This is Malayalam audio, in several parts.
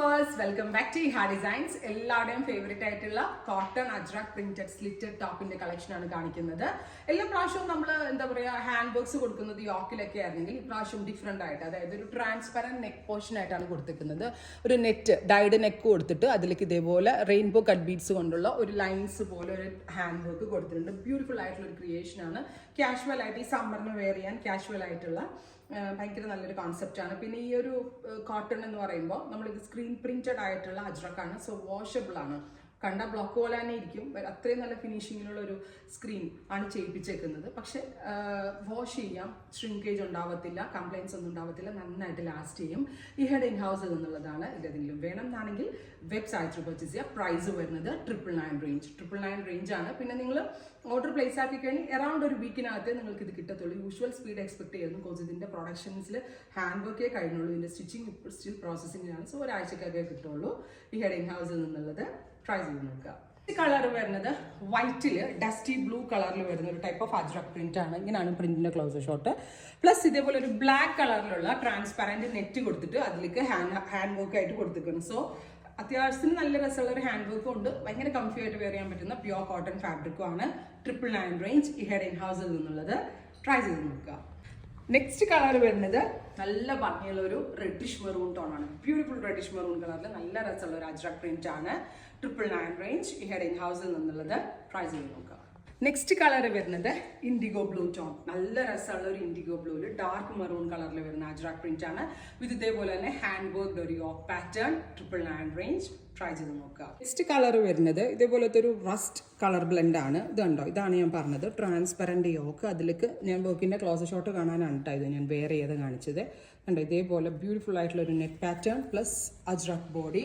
viewers, welcome back to Iha Designs. എല്ലാവരുടെയും ഫേവറേറ്റ് ആയിട്ടുള്ള കോട്ടൺ അജ്രക് പ്രിന്റഡ് സ്ലിറ്റഡ് ടോപ്പിന്റെ കളക്ഷൻ ആണ് കാണിക്കുന്നത്. എല്ലാ പ്രാവശ്യവും നമ്മൾ എന്താ പറയുക ഹാൻഡ് വർക്ക്സ് കൊടുക്കുന്നത് യോക്കിലൊക്കെ ആയിരുന്നെങ്കിൽ ഇപ്രാവശ്യം ഡിഫറെന്റ് ആയിട്ട്, അതായത് ഒരു ട്രാൻസ്പെറന്റ് നെക്ക് പോർഷൻ ആയിട്ടാണ് കൊടുത്തിരിക്കുന്നത്. ഒരു നെറ്റ് ഡൈഡ് നെക്ക് കൊടുത്തിട്ട് അതിലേക്ക് ഇതേപോലെ റെയിൻബോ കട്ട് ബീഡ്സ് കൊണ്ടുള്ള ഒരു ലൈൻസ് പോലെ ഒരു ഹാൻഡ് വർക്ക് കൊടുത്തിട്ടുണ്ട്. ബ്യൂട്ടിഫുൾ ആയിട്ടുള്ള ഒരു ക്രിയേഷൻ ആണ്. കാഷ്വൽ ആയിട്ട് ഈ സമ്മറിന് വെയർ ചെയ്യാൻ കാഷ്വൽ ആയിട്ടുള്ള ഭയങ്കര നല്ലൊരു കോൺസെപ്റ്റ് ആണ്. പിന്നെ ഈ ഒരു കോട്ടൺ എന്ന് പറയുമ്പോൾ നമ്മളിത് സ്ക്രീൻ പ്രിന്റഡ് ആയിട്ടുള്ള അജ്രക്കാണ്. സോ വാഷബിൾ ആണ്. കണ്ട ബ്ലോക്ക് പോലെ തന്നെ ഇരിക്കും. അത്രയും നല്ല ഫിനിഷിങ്ങിലുള്ള ഒരു സ്ക്രീൻ ആണ് ചെയ്യിപ്പിച്ചേക്കുന്നത്. പക്ഷെ വാഷ് ചെയ്യാം, ഷ്രിങ്കേജ് ഉണ്ടാവത്തില്ല, കംപ്ലൈൻസ് ഒന്നും ഉണ്ടാവത്തില്ല, നന്നായിട്ട് ലാസ്റ്റ് ചെയ്യും. ഈ ഹെഡ് ഇൻ ഹൗസിൽ നിന്നുള്ളതാണ്. ഇതെന്തെങ്കിലും വേണം എന്നാണെങ്കിൽ വെബ്സൈറ്റ് പർച്ചേസ് ചെയ്യുക. പ്രൈസ് വരുന്നത് 999 റേഞ്ച്. 999 റേഞ്ച് ആണ്. പിന്നെ നിങ്ങൾ ഓർഡർ പ്ലേസ് ആക്കി കഴിഞ്ഞാൽ അറൗണ്ട് ഒരു വീക്കിനകത്ത് നിങ്ങൾക്ക് ഇത് കിട്ടത്തുള്ളൂ. യൂഷ്വൽ സ്പീഡ് എക്സ്പെക്ട് ചെയ്യുന്നു. ബിക്കോസ് ഇതിന്റെ പ്രൊഡക്ഷൻസിൽ ഹാൻഡ് വർക്കേ കഴിഞ്ഞുള്ളൂ. ഇതിന്റെ സ്റ്റിച്ചിങ് ഇപ്പോൾ സ്റ്റിൽ പ്രോസസ്സിംഗിലാണ്. സോ ഒരാഴ്ചക്കൊക്കെ കിട്ടുള്ളൂ. ഈ ഹെഡ് ഇൻ ഹൗസിൽ നിന്നുള്ളത് ട്രൈ ചെയ്ത് നോക്കുക. ഈ കളർ വരുന്നത് വൈറ്റിൽ ഡസ്റ്റി ബ്ലൂ കളറിൽ വരുന്ന ഒരു ടൈപ്പ് ഓഫ് അജ്രക് പ്രിന്റ് ആണ്. ഇങ്ങനെയാണ് പ്രിന്റിന്റെ ക്ലോസ് ഷോട്ട്. പ്ലസ് ഇതേപോലെ ഒരു ബ്ലാക്ക് കളറിലുള്ള ട്രാൻസ്പെറന്റ് നെറ്റ് കൊടുത്തിട്ട് അതിലേക്ക് ഹാൻഡ് വർക്ക് ആയിട്ട് കൊടുത്തിരിക്കുന്നു. സോ അത്യാവശ്യത്തിന് നല്ല രസമുള്ള ഒരു ഹാൻഡ് വർക്കും ഉണ്ട്. ഭയങ്കര കംഫി ആയിട്ട് വെയർ ചെയ്യാൻ പറ്റുന്ന പ്യുവർ കോട്ടൺ ഫാബ്രിക്കും ആണ്. 999 റേഞ്ച് ഈ ഹെഡ് ഇൻ ഹൗസിൽ നിന്നുള്ളത്. ട്രൈ ചെയ്ത് നോക്കുക. നെക്സ്റ്റ് കളർ വരുന്നത് നല്ല ഭംഗിയുള്ള ഒരു റെഡിഷ് മെറൂൺ ടോൺ ആണ്. ബ്യൂട്ടിഫുൾ റെഡിഷ് മെറൂൺ കളറിൽ നല്ല രസമുള്ള ഒരു അജ്രക് പ്രിന്റ് ആണ്. 999 റേഞ്ച് ഈ ഹെഡ് ഇൻ ഹൗസിൽ നിന്നുള്ളത്. ട്രൈ ചെയ്ത് നോക്കുക. നെക്സ്റ്റ് കളർ വരുന്നത് ഇൻഡിഗോ ബ്ലൂ ടോൺ. നല്ല രസമുള്ള ഒരു ഇൻഡിഗോ ബ്ലൂല് ഡാർക്ക് മെറൂൺ കളറിൽ വരുന്ന അജ്രക് പ്രിന്റ് ആണ്. ഇത് ഇതേപോലെ തന്നെ ഹാൻഡ് വർക്ക് ഒരു യോക്ക് പാറ്റേൺ. 999 റേഞ്ച്. ട്രൈ ചെയ്ത് നോക്കുക. നെക്സ്റ്റ് കളർ വരുന്നത് ഇതേപോലത്തെ ഒരു റസ്റ്റ് കളർ ബ്ലെൻഡ് ആണ്. ഇത് കണ്ടോ, ഇതാണ് ഞാൻ പറഞ്ഞത് ട്രാൻസ്പെറന്റ് യോക്ക്. അതിലേക്ക് ഞാൻ വർക്കിന്റെ ക്ലോസ് ഷോട്ട് കാണാനാണ് കേട്ടോ ഇത് ഞാൻ വെയർ ചെയ്ത് കാണിച്ചത്. കണ്ടോ, ഇതേപോലെ ബ്യൂട്ടിഫുൾ ആയിട്ടുള്ള ഒരു neck pattern plus ajrak body,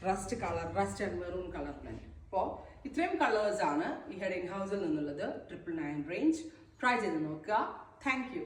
rest colour, rest and maroon colour blend. അപ്പോൾ ഇത്രയും കളേഴ്സ് ആണ് ഈ ഹെഡ് ഇൻ ഹൗസിൽ നിന്നുള്ളത്. 999 റേഞ്ച്. ട്രൈ ചെയ്ത് നോക്കുക. Thank you.